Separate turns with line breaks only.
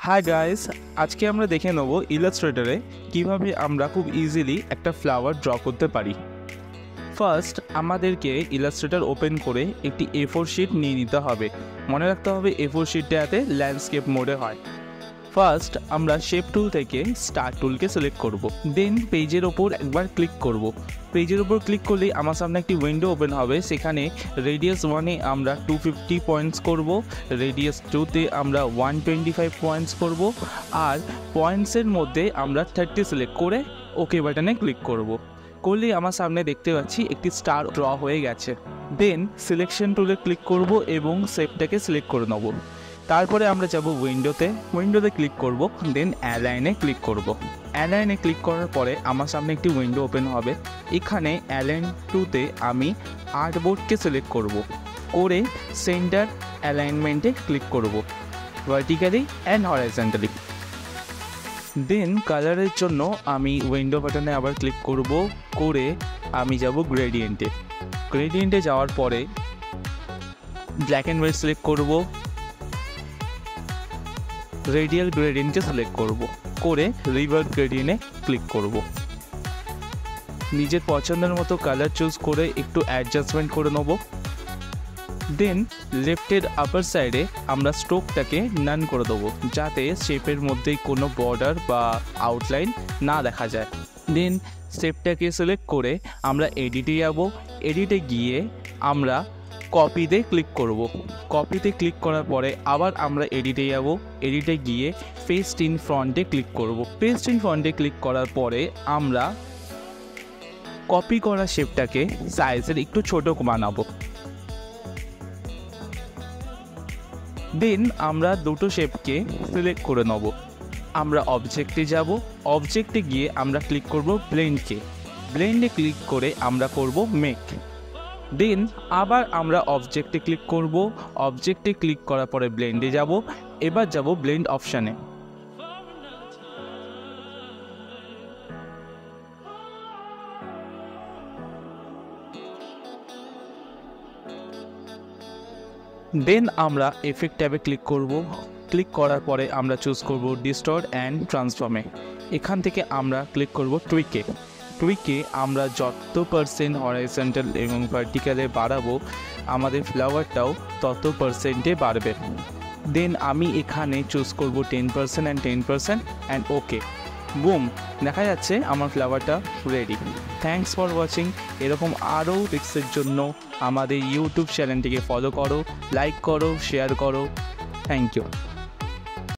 Hi guys, আজকে আমরা দেখে নেব ইলাস্ট্রেটরে কিভাবে আমরা খুব ইজিলি একটা ফ্লাওয়ার ড্র করতে পারি। ফার্স্ট আমাদেরকে ইলাস্ট্রেটর ওপেন করে একটি A4 শিট নিয়ে নিতে হবে। মনে রাখতে হবে A4 শিটটাতে ল্যান্ডস্কেপ মোডে হয়। ফার্স্ট আমরা শেপ টুল থেকে স্টার টুলকে সিলেক্ট করব, দেন পেজের ওপর একবার ক্লিক করব। পেজের ওপর ক্লিক করলেই আমার সামনে একটি উইন্ডো ওপেন হবে। সেখানে রেডিয়াস 1-এ আমরা 250 পয়েন্টস করব, রেডিয়াস 2-তে আমরা 125 পয়েন্টস করব, আর পয়েন্টসের মধ্যে আমরা 30 সিলেক্ট করে ওকে বাটনে ক্লিক করব। করলেই আমার সামনে দেখতে পাচ্ছি একটি স্টার ড্র হয়ে গেছে। দেন সিলেকশন টুলে ক্লিক করব এবং শেপটাকে সিলেক্ট করে নেব। তারপরে আমরা যাব উইন্ডোতে ক্লিক করব, দেন অ্যালাইনে ক্লিক করব। অ্যালাইনে ক্লিক করার পরে আমার সামনে একটি উইন্ডো ওপেন হবে। এখানে অ্যালাইন টুতে আমি আর্টবোর্ডকে সিলেক্ট করব, করে সেন্টার অ্যালাইনমেন্টে ক্লিক করব, ভার্টিক্যালি অ্যান্ড হরাইজন্টালি। দেন কালারের জন্য আমি উইন্ডো বাটনে আবার ক্লিক করব, করে আমি যাব গ্রেডিয়েন্টে যাওয়ার পরে ব্ল্যাক অ্যান্ড হোয়াইট সিলেক্ট করব, রেডিয়াল গ্রেডিয়েন্টে সিলেক্ট করব, করে রিভার গ্রেডিয়েন্টে ক্লিক করব। নিজের পছন্দের মতো কালার চুজ করে একটু অ্যাডজাস্টমেন্ট করে নেব। দেন লেফটের আপার সাইডে আমরা স্ট্রোকটাকে নান করে দেবো, যাতে শেপের মধ্যে কোনো বর্ডার বা আউটলাইন না দেখা যায়। দেন শেপটাকে সিলেক্ট করে আমরা এডিটে যাব। এডিটে গিয়ে আমরা কপিতে ক্লিক করব। কপিতে ক্লিক করার পরে আবার আমরা এডিটে যাব। এডিটে গিয়ে পেস্ট ইন ফ্রন্টে ক্লিক করব। পেস্ট ইন ফ্রন্টে ক্লিক করার পরে আমরা কপি করা শেপটাকে সাইজের একটু ছোট বানাবো। দেন আমরা দুটো শেপকে সিলেক্ট করে নেব। আমরা অবজেক্টে যাব। অবজেক্টে গিয়ে আমরা ক্লিক করব ব্লেন্ডে ক্লিক করে আমরা করব মেক। দেন আবার আমরা অবজেক্টে ক্লিক করব। অবজেক্টে ক্লিক করার পরে ব্লেন্ডে যাব। এবার যাব ব্লেন্ড অপশানে। দেন আমরা এফেক্ট ট্যাবে ক্লিক করব। ক্লিক করার পরে আমরা চুজ করব ডিস্টর্ট অ্যান্ড ট্রান্সফর্মে। এখান থেকে আমরা ক্লিক করব টুইকে আমরা যত % হরাইজন্টাল এবং ভার্টিক্যালে বাড়াবো আমাদের ফ্লাওয়ারটাও তত % বাড়বে। দেন আমি এখানে চুজ করব 10% অ্যান্ড 10% অ্যান্ড ওকে। বুম, দেখা যাচ্ছে আমার ফ্লাওয়ারটা রেডি। Thanks for watching. এরকম আরও টিপসের জন্য আমাদের ইউটিউব চ্যানেলটিকে ফলো করো, লাইক করো, শেয়ার করো। Thank you.